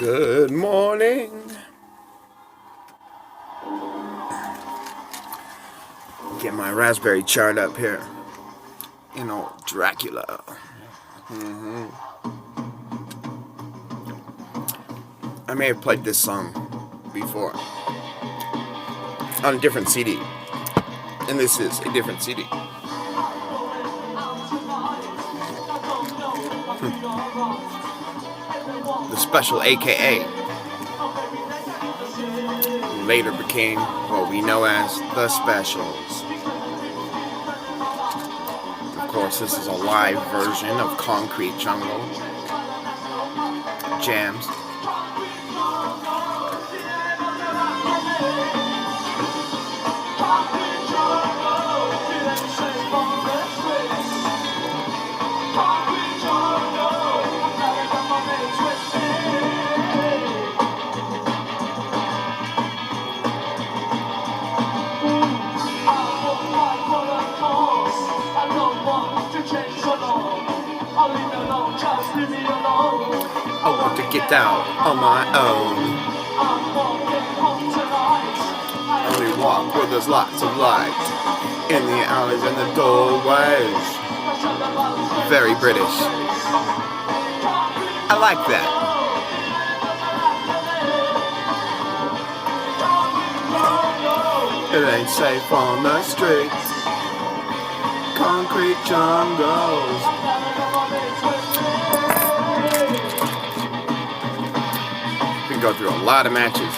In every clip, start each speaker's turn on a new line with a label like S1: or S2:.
S1: Good morning. Get my raspberry chart up here. You know, Dracula. I may have played this song before on a different CD, and this is a different CD. The Special, aka later became what we know as The Specials. Of course, this is a live version of Concrete Jungle jams. I want to get down on my own. Only walk where there's lots of light, in the alleys and the doorways. Very British. I like that. It ain't safe on the streets. Concrete jungles. We go through a lot of matches.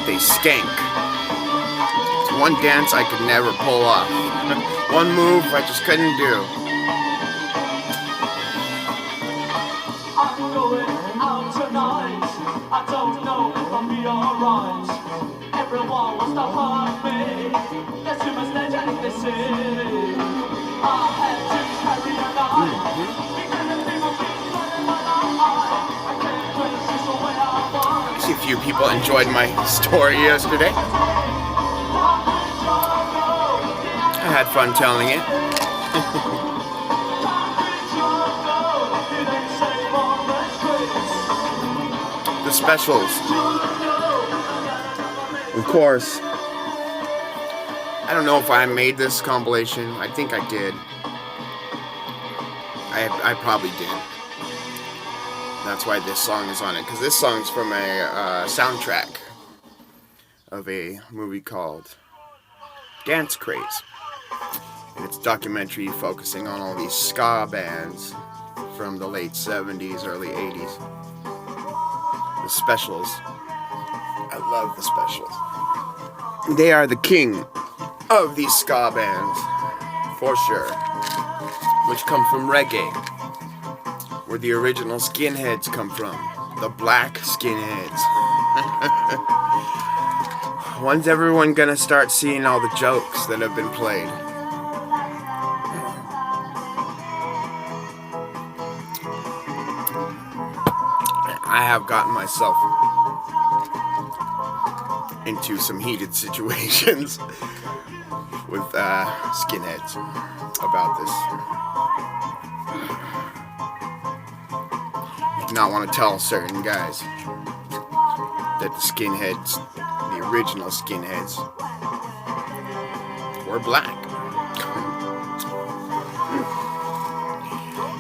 S1: They skank. It's one dance I could never pull off. One move I just couldn't do.
S2: I'm going out tonight. I don't know if I'll be alright. Everyone wants to hurt me. There's too much legend in this city. I had to carry a knife. Because the people keep running my eye. I can't trace this away I want.
S1: See, a few people enjoyed my story yesterday. I had fun telling it. The Specials. Of course, I don't know if I made this compilation. I think I did. I probably did. That's why this song is on it. Because this song's from a soundtrack of a movie called Dance Craze. And it's a documentary focusing on all these ska bands from the late 70s, early 80s. The Specials. I love the Specials. They are the king of these ska bands, for sure. Which come from reggae, where the original skinheads come from. The black skinheads. When's everyone gonna start seeing all the jokes that have been played? I have gotten myself into some heated situations with skinheads about this. You do not want to tell certain guys that the skinheads, the original skinheads, were black.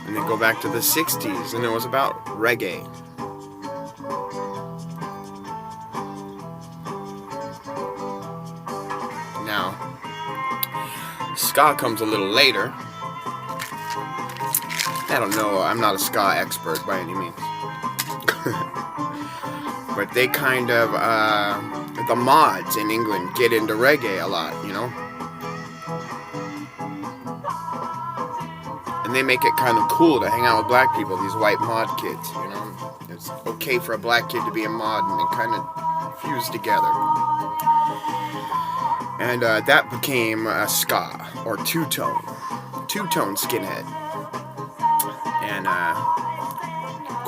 S1: And then go back to the 60s and it was about reggae. Now, ska comes a little later. I don't know, I'm not a ska expert by any means. But they kind of, the mods in England get into reggae a lot, you know? And they make it kind of cool to hang out with black people, these white mod kids, you know? It's okay for a black kid to be a mod and they kind of fuse together. And that became a ska, or two-tone skinhead. And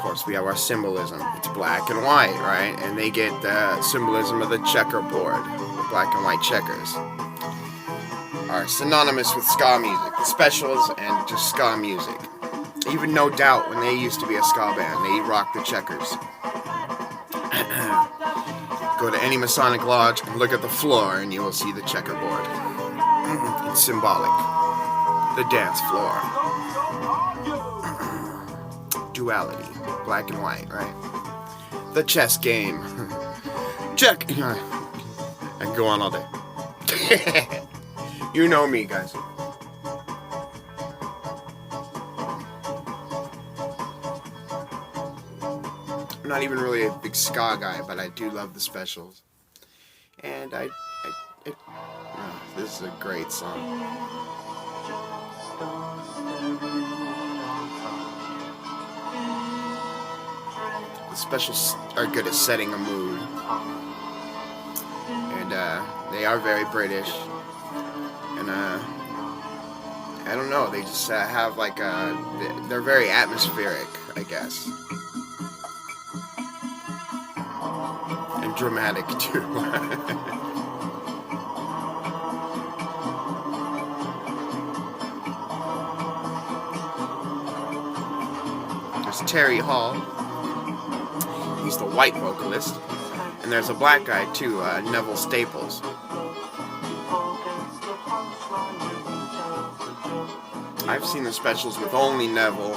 S1: course, we have our symbolism. It's black and white, right? And they get the symbolism of the checkerboard, the black and white checkers. Are synonymous with ska music, the Specials and just ska music. Even No Doubt, when they used to be a ska band, they rock the checkers. Go to any Masonic lodge and look at the floor and you will see the checkerboard. It's symbolic. The dance floor. Duality. Black and white, right? The chess game. Check! I can go on all day. You know me, guys. I'm not even really a big ska guy, but I do love the Specials. And this is a great song. The Specials are good at setting a mood. And they are very British. And I don't know, they just have like they're very atmospheric, I guess. And dramatic too. There's Terry Hall. He's the white vocalist. And there's a black guy too, Neville Staples. I've seen the Specials with only Neville,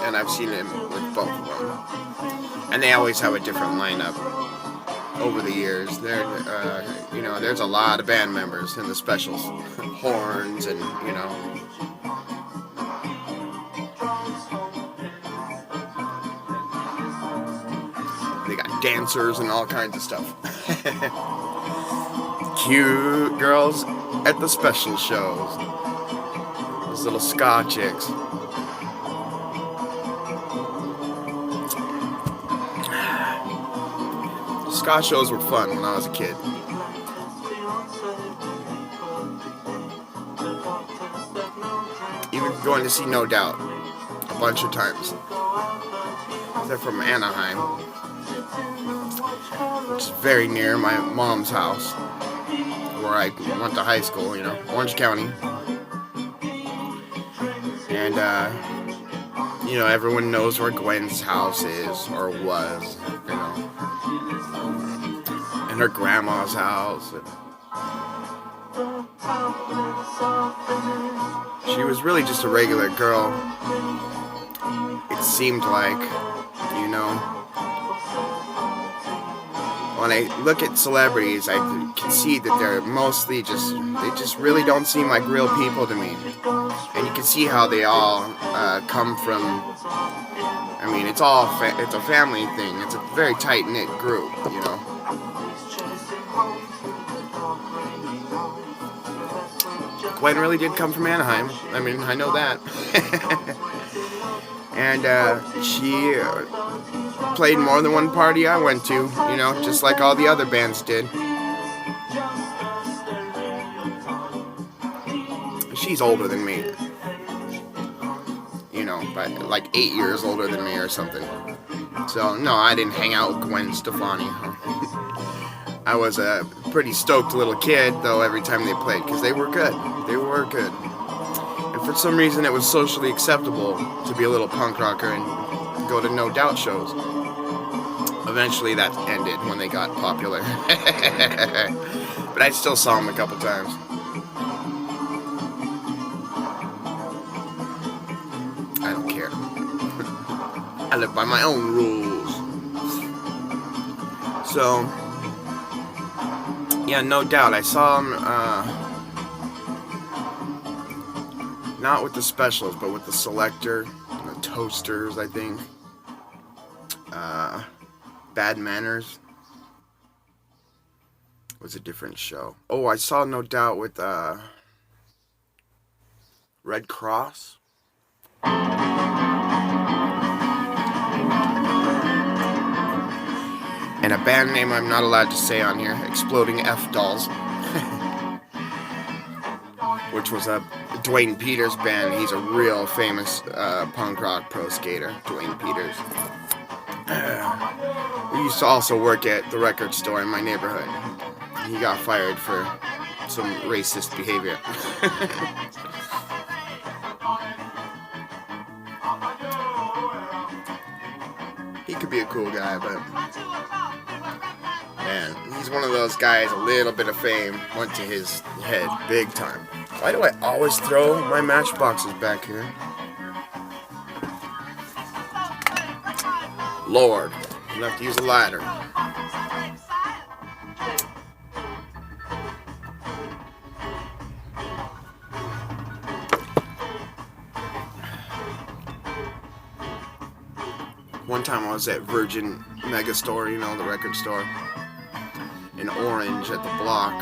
S1: and I've seen him with both of them. And they always have a different lineup over the years. There's a lot of band members in the Specials. Horns and, they got dancers and all kinds of stuff. Cute girls at the special shows. Those little ska chicks. Ska shows were fun when I was a kid. Even going to see No Doubt a bunch of times. They're from Anaheim, which is very near my mom's house, where I went to high school, Orange County. And, everyone knows where Gwen's house is, or was, and her grandma's house. She was really just a regular girl, it seemed like, When I look at celebrities, I can see that they're mostly they just really don't seem like real people to me. And you can see how they all come from, it's a family thing. It's a very tight-knit group, Gwen really did come from Anaheim. I know that. And she played more than one party I went to, just like all the other bands did. She's older than me. By like 8 years older than me or something. So, no, I didn't hang out with Gwen Stefani. I was a pretty stoked little kid, though, every time they played, because they were good. They were good. And for some reason, it was socially acceptable to be a little punk rocker and go to No Doubt shows. Eventually, that ended when they got popular. But I still saw them a couple times. I don't care. I live by my own rules. So, yeah, No Doubt. I saw them, not with the Specials, but with the Selecter, and the Toasters, I think. Bad Manners was a different show. Oh, I saw No Doubt with, Red Cross. And a band name I'm not allowed to say on here, Exploding F Dolls. which was a Dwayne Peters band. He's a real famous punk rock pro skater, Dwayne Peters. He used to also work at the record store in my neighborhood. He got fired for some racist behavior. He could be a cool guy, but man, he's one of those guys, a little bit of fame went to his head big time. Why do I always throw my matchboxes back here? Lord, I'm gonna have to use a ladder. One time I was at Virgin Megastore, you know, the record store, in Orange at the block.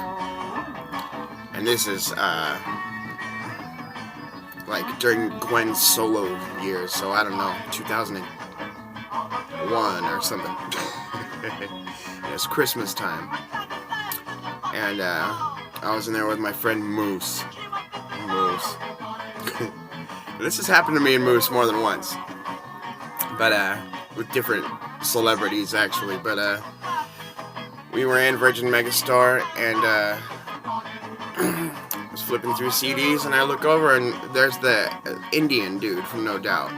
S1: And this is, like, during Gwen's solo years, so I don't know, 2001 or something. It was Christmas time. And, I was in there with my friend Moose. This has happened to me and Moose more than once. But, with different celebrities, actually. But, we were in Virgin Megastore, and, I was flipping through CDs, and I look over, and there's the Indian dude from No Doubt.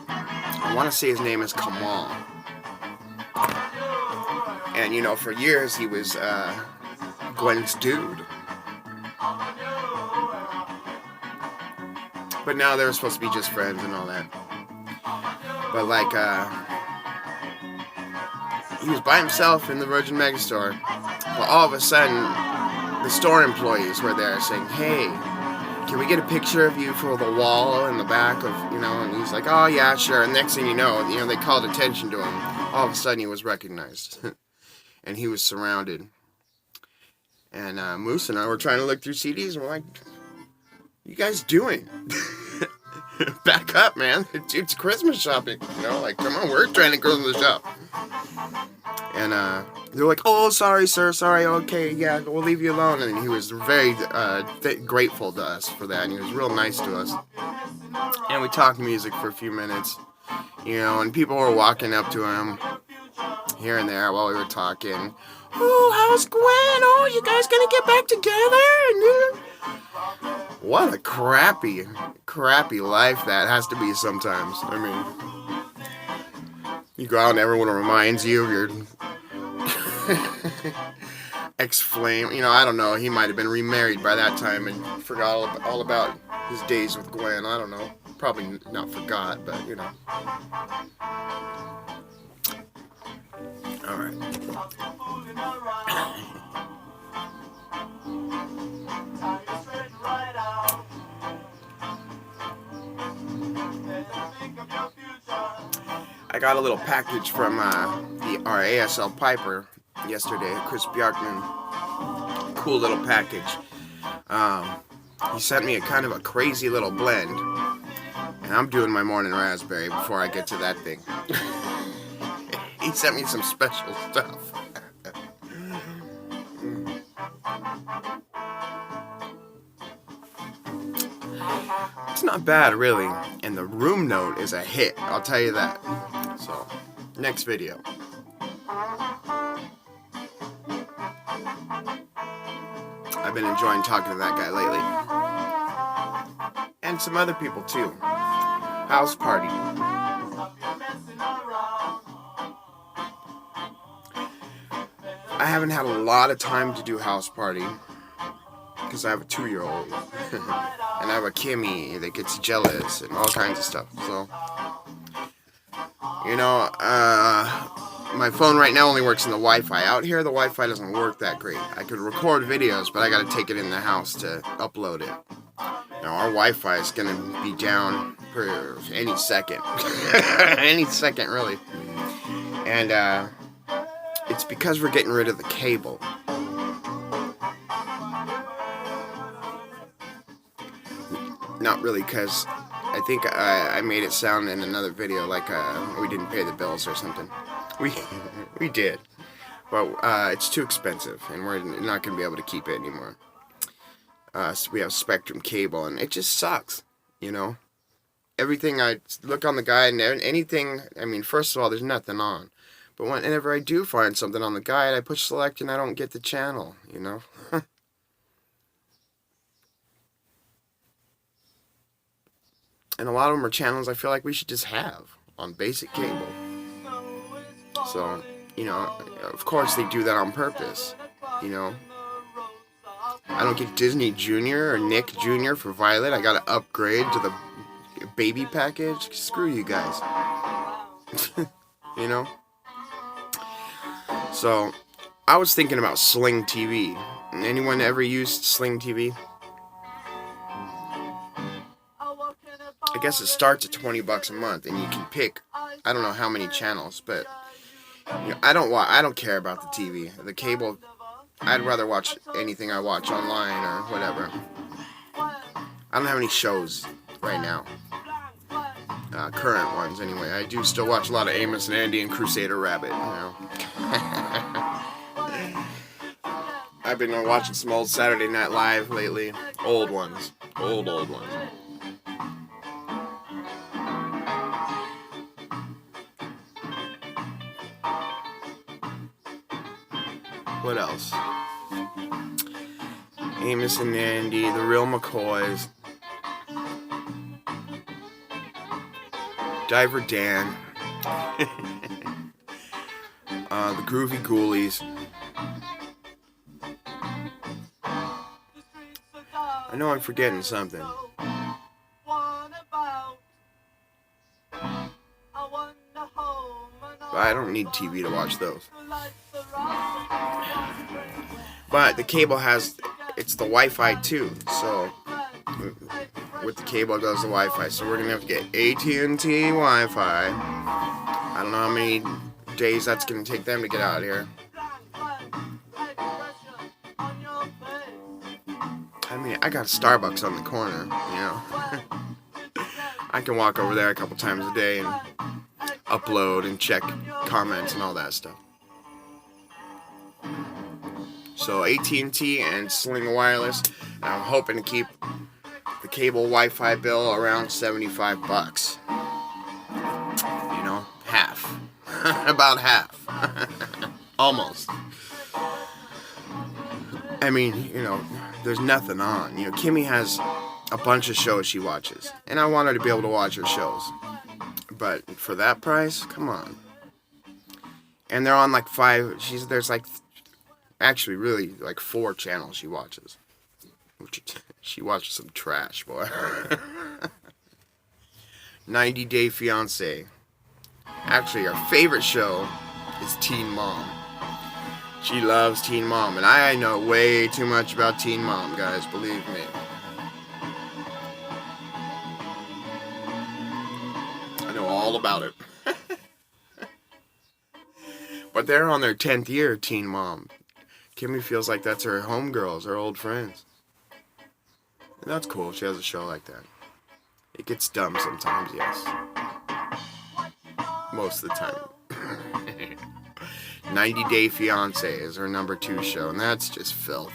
S1: I want to say his name is Kamal. And, you know, for years, he was, Gwen's dude. But now they're supposed to be just friends and all that. But like, he was by himself in the Virgin Megastore. But all of a sudden, the store employees were there saying, "Hey, can we get a picture of you for the wall in the back of, you know?" And he's like, "Oh yeah, sure." And next thing you know, they called attention to him. All of a sudden, he was recognized, and he was surrounded. And Moose and I were trying to look through CDs, and we're like, "You guys doing? Back up, man. It's Christmas shopping. You know, like, come on, we're trying to Christmas shop." And they're like, "Oh, sorry, sir. Sorry. Okay, yeah, we'll leave you alone." And he was very grateful to us for that. And he was real nice to us. And we talked music for a few minutes, you know, and people were walking up to him here and there while we were talking. "Oh, how's Gwen? Oh, you guys gonna get back together?" What a crappy life that has to be sometimes. I mean, you go out and everyone reminds you of your ex-flame. You know, I don't know. He might have been remarried by that time and forgot all about his days with Gwen. I don't know. Probably not forgot, but, you know. All right. I got a little package from our ASL Piper yesterday, Chris Bjarkman. Cool little package. He sent me a kind of a crazy little blend, and I'm doing my morning raspberry before I get to that thing. He sent me some special stuff. It's not bad, really, and the room note is a hit, I'll tell you that. So, next video. I've been enjoying talking to that guy lately. And some other people, too. House Party. I haven't had a lot of time to do House Party, because I have a 2-year-old. And I have a Kimmy that gets jealous and all kinds of stuff. So, you know, my phone right now only works in the Wi-Fi. Out here, the Wi-Fi doesn't work that great. I could record videos, but I gotta take it in the house to upload it. Now, our Wi-Fi is gonna be down for any second. Any second, really. And, it's because we're getting rid of the cable. Not really, because I think I made it sound in another video like we didn't pay the bills or something. We did. but it's too expensive, and we're not going to be able to keep it anymore. So we have Spectrum Cable, and it just sucks, you know. Everything I look on the guide, and anything, I mean, first of all, there's nothing on. But whenever I do find something on the guide, I push select and I don't get the channel, you know. And a lot of them are channels I feel like we should just have on basic cable. So, you know, of course they do that on purpose, you know. I don't get Disney Junior or Nick Junior for Violet. I gotta upgrade to the baby package. Screw you guys. You know? So, I was thinking about Sling TV. Anyone ever used Sling TV? I guess it starts at $20 a month, and you can pick, I don't know how many channels, but you know, I don't care about the TV. The cable, I'd rather watch anything I watch online or whatever. I don't have any shows right now. Current ones, anyway. I do still watch a lot of Amos and Andy and Crusader Rabbit, you know. I've been watching some old Saturday Night Live lately. Old ones. Old ones. What else? Amos and Andy, The Real McCoys, Diver Dan, The Groovy Ghoulies. I know I'm forgetting something. But I don't need TV to watch those. But the cable has, it's the Wi-Fi too, so with the cable goes the Wi-Fi, so we're gonna have to get AT&T Wi-Fi. I don't know how many days that's gonna take them to get out of here. I mean, I got Starbucks on the corner, you know. I can walk over there a couple times a day and upload and check comments and all that stuff. So AT&T and Sling Wireless. I'm hoping to keep the cable Wi-Fi bill around $75. You know, half. About half. Almost. I mean, you know, there's nothing on. You know, Kimmy has a bunch of shows she watches, and I want her to be able to watch her shows. But for that price, come on. And they're on like there's like, actually really like 4 channels she watches. She watches some trash, boy. 90 Day Fiancé. Actually, our favorite show is Teen Mom. She loves Teen Mom, and I know way too much about Teen Mom, guys, believe me. I know all about it. But they're on their 10th year, Teen Mom. Kimmy feels like that's her homegirls, her old friends. And that's cool, she has a show like that. It gets dumb sometimes, yes. Most of the time. 90 Day Fiancé is her number 2 show, and that's just filth.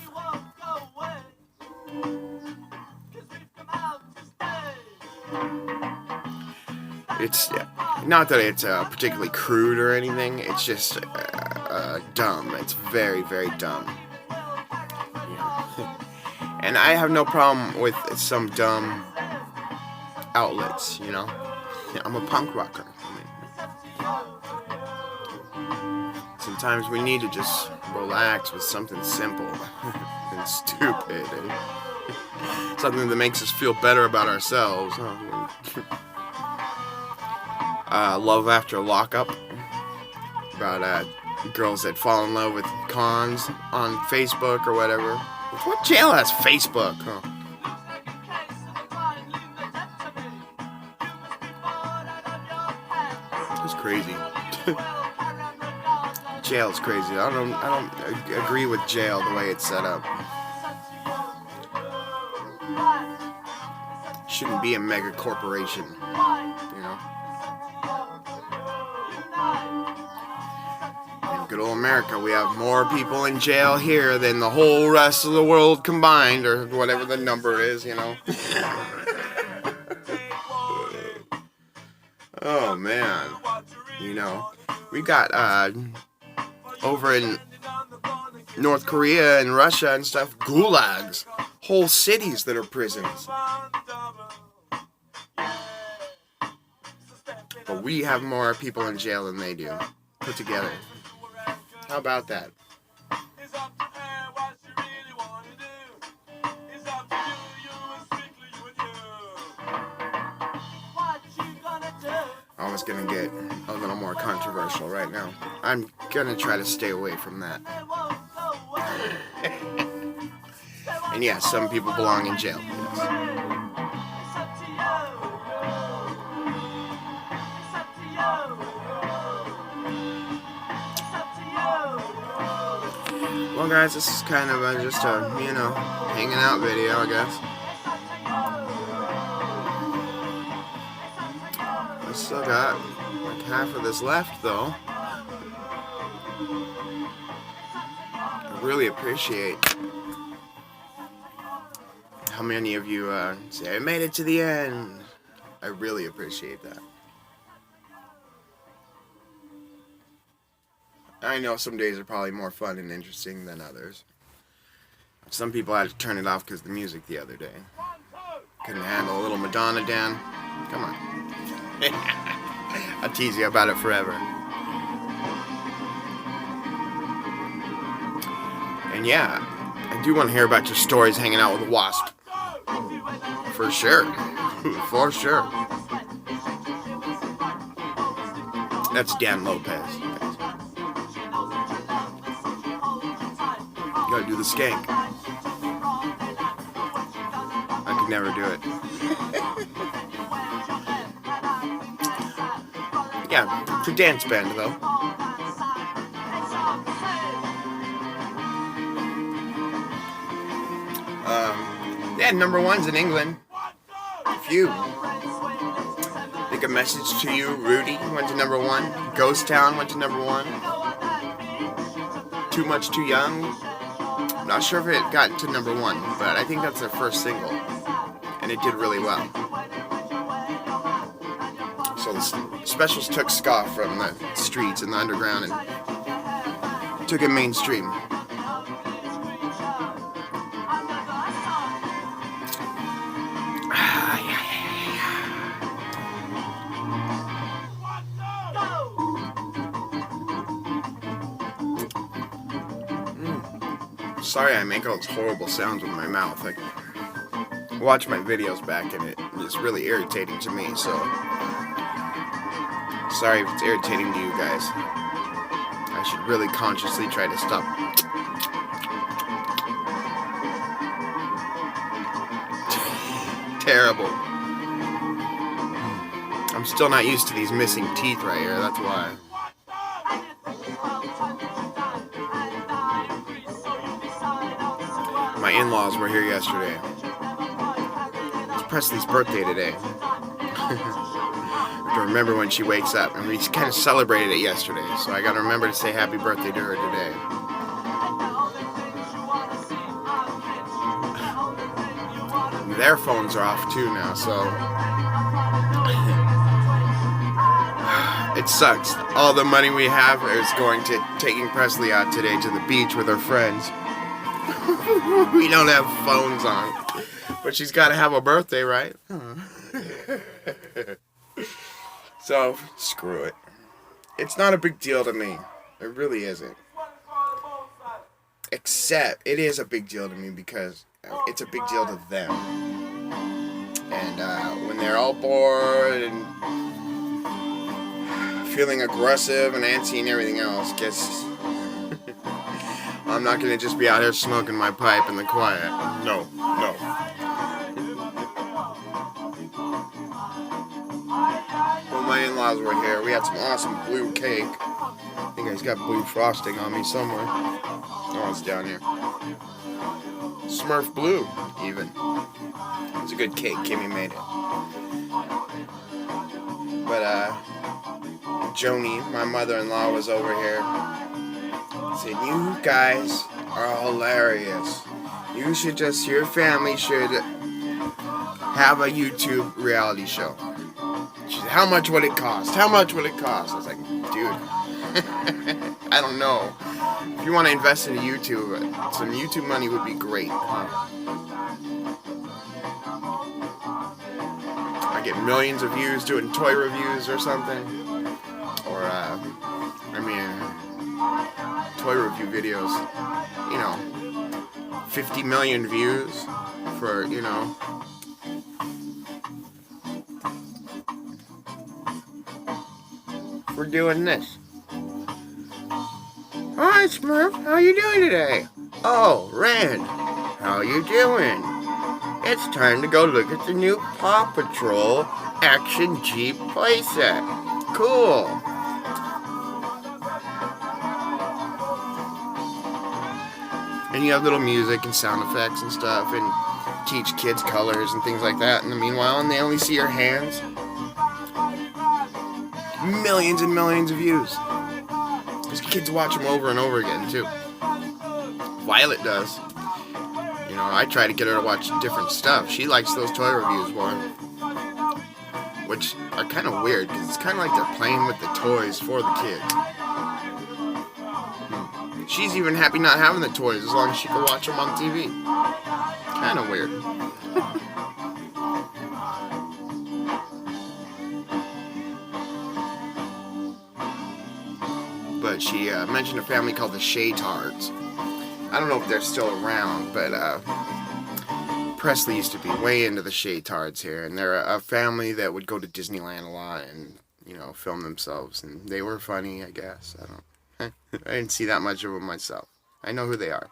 S1: It's not that it's particularly crude or anything, it's just dumb. It's very, very dumb. You know? And I have no problem with some dumb outlets, you know? I'm a punk rocker. Sometimes we need to just relax with something simple and stupid and something that makes us feel better about ourselves. Love After Lockup, about girls that fall in love with cons on Facebook or whatever. What jail has Facebook? Huh? It's crazy. Jail's crazy. I don't agree with jail the way it's set up. Shouldn't be a mega corporation, you know. And at old America. We have more people in jail here than the whole rest of the world combined, or whatever the number is, you know. Oh, man. You know, we got, over in North Korea and Russia and stuff, gulags. Whole cities that are prisons. But we have more people in jail than they do, put together. How about that? I was gonna get a little more controversial right now. I'm gonna try to stay away from that. And yeah, some people belong in jail. Yes. Well, guys, this is kind of just a, you know, hanging out video, I guess. I still got like half of this left, though. I really appreciate how many of you say, I made it to the end. I really appreciate that. I know some days are probably more fun and interesting than others. Some people had to turn it off because of the music the other day. Couldn't handle a little Madonna, Dan. Come on. I'll tease you about it forever. And yeah, I do want to hear about your stories hanging out with Wasp. For sure. For sure. That's Dan Lopez. Gotta do the skank. I could never do it. Yeah, it's a dance band though. They had number ones in England. A few. Like A Message to You, Rudy went to number one. Ghost Town went to number one. Too Much Too Young. I'm not sure if it got to number one, but I think that's their first single. And it did really well. So the Specials took ska from the streets and the underground and took it mainstream. Sorry I make all those horrible sounds with my mouth. I watch my videos back and it's really irritating to me, so sorry if it's irritating to you guys. I should really consciously try to stop. Terrible. I'm still not used to these missing teeth right here, that's why. My in-laws were here yesterday. It's Presley's birthday today. To remember when she wakes up, and we kind of celebrated it yesterday, so I gotta remember to say happy birthday to her today. Their phones are off too now, so it sucks. All the money we have is going to taking Presley out today to the beach with her friends. We don't have phones on, but she's got to have a birthday, right? So, screw it. It's not a big deal to me. It really isn't. Except, it is a big deal to me because it's a big deal to them. And when they're all bored and feeling aggressive and antsy and everything else, guess I'm not going to just be out here smoking my pipe in the quiet. No, no. When my in-laws were here, we had some awesome blue cake. I think it's got blue frosting on me somewhere. Oh, it's down here. Smurf Blue, even. It's a good cake. Kimmy made it. But, Joni, my mother-in-law, was over here. Said, you guys are hilarious. Your family should have a YouTube reality show. She said, how much would it cost? How much would it cost? I was like, dude, I don't know. If you want to invest in YouTube, some YouTube money would be great. I get millions of views doing toy reviews or something. Or, toy review videos. 50 million views for, for doing this. Hi, Smurf. How you doing today? Oh, Rand. How you doing? It's time to go look at the new Paw Patrol Action Jeep playset. Cool. And you have little music and sound effects and stuff, and teach kids colors and things like that. In the meanwhile, and they only see your hands. Millions and millions of views. Because kids watch them over and over again, too. Violet does. I try to get her to watch different stuff. She likes those toy reviews more. Which are kind of weird, because it's kind of like they're playing with the toys for the kids. She's even happy not having the toys as long as she can watch them on TV. Kind of weird. But she mentioned a family called the Shaytards. I don't know if they're still around, but Presley used to be way into the Shaytards here, and they're a family that would go to Disneyland a lot and, film themselves, and they were funny, I guess. I didn't see that much of them myself. I know who they are.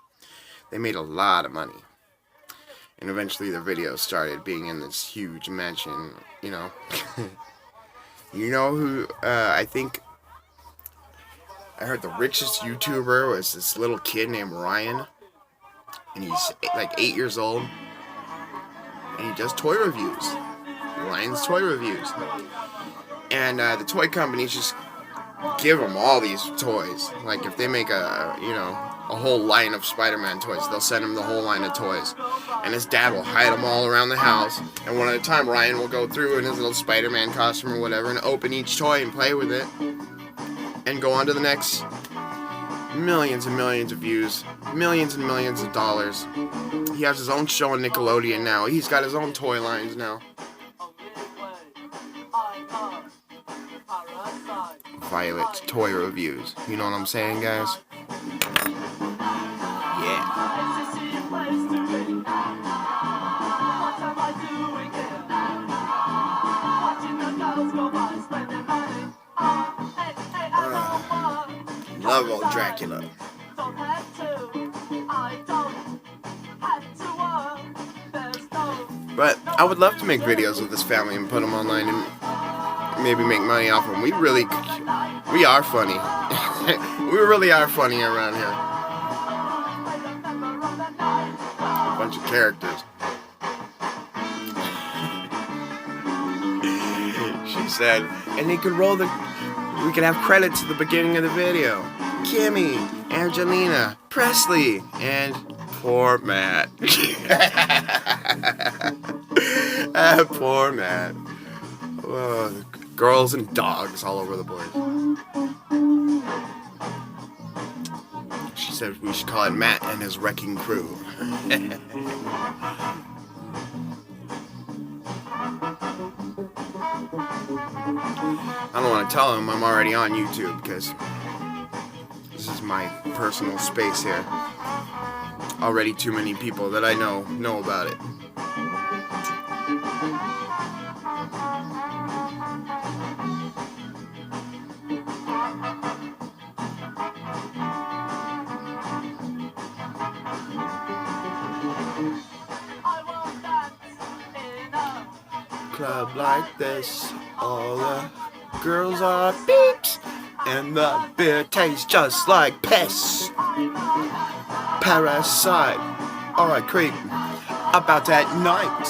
S1: They made a lot of money. And eventually their videos started being in this huge mansion, You know who, I think, I heard the richest YouTuber was this little kid named Ryan. And he's like 8 years old. And he does toy reviews. Ryan's Toy Reviews. And the toy companies just give him all these toys. Like if they make a whole line of Spider-Man toys, they'll send him the whole line of toys. And his dad will hide them all around the house. And one at a time, Ryan will go through in his little Spider-Man costume or whatever and open each toy and play with it. And go on to the next. Millions and millions of views. Millions and millions of dollars. He has his own show on Nickelodeon now. He's got his own toy lines now. Violet Toy Reviews. You know what I'm saying, guys? Yeah. Love old Dracula. But I would love to make videos of this family and put them online and maybe make money off them. We are funny. We really are funny around here. A bunch of characters. She said, and we could have credits at the beginning of the video. Kimmy, Angelina, Presley, and poor Matt. Poor Matt. Oh, girls and dogs all over the board. She said we should call it Matt and his Wrecking Crew. I don't want to tell him I'm already on YouTube because this is my personal space here. Already too many people that I know about it. Club like this, all the girls are beeps, and the beer tastes just like piss. Parasite, alright, creep, about that night.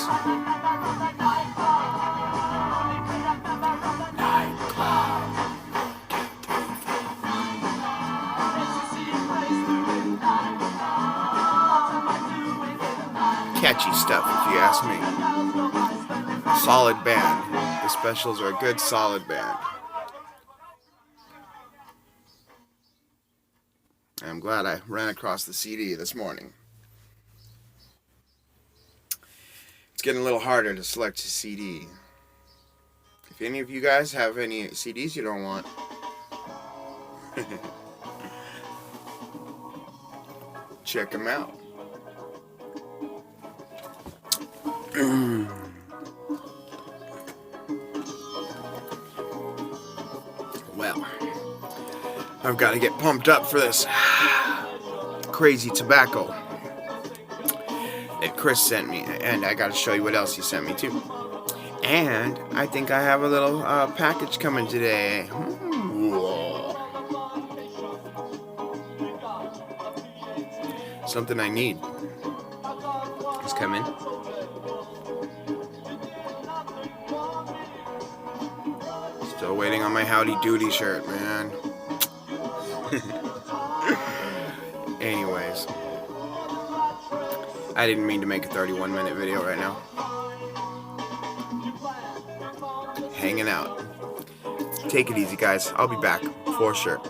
S1: Nightclub, 1, 2, 3, 4. catchy stuff, if you ask me. Solid band. The Specials are a good, solid band. I'm glad I ran across the CD this morning. It's getting a little harder to select a CD. If any of you guys have any CDs you don't want, check them out. Well, I've got to get pumped up for this crazy tobacco that Chris sent me, and I got to show you what else he sent me too. And I think I have a little package coming today. Something I need is coming. Still waiting on my Howdy Doody shirt, man. Anyways, I didn't mean to make a 31-minute video right now. Hanging out. Take it easy, guys. I'll be back for sure.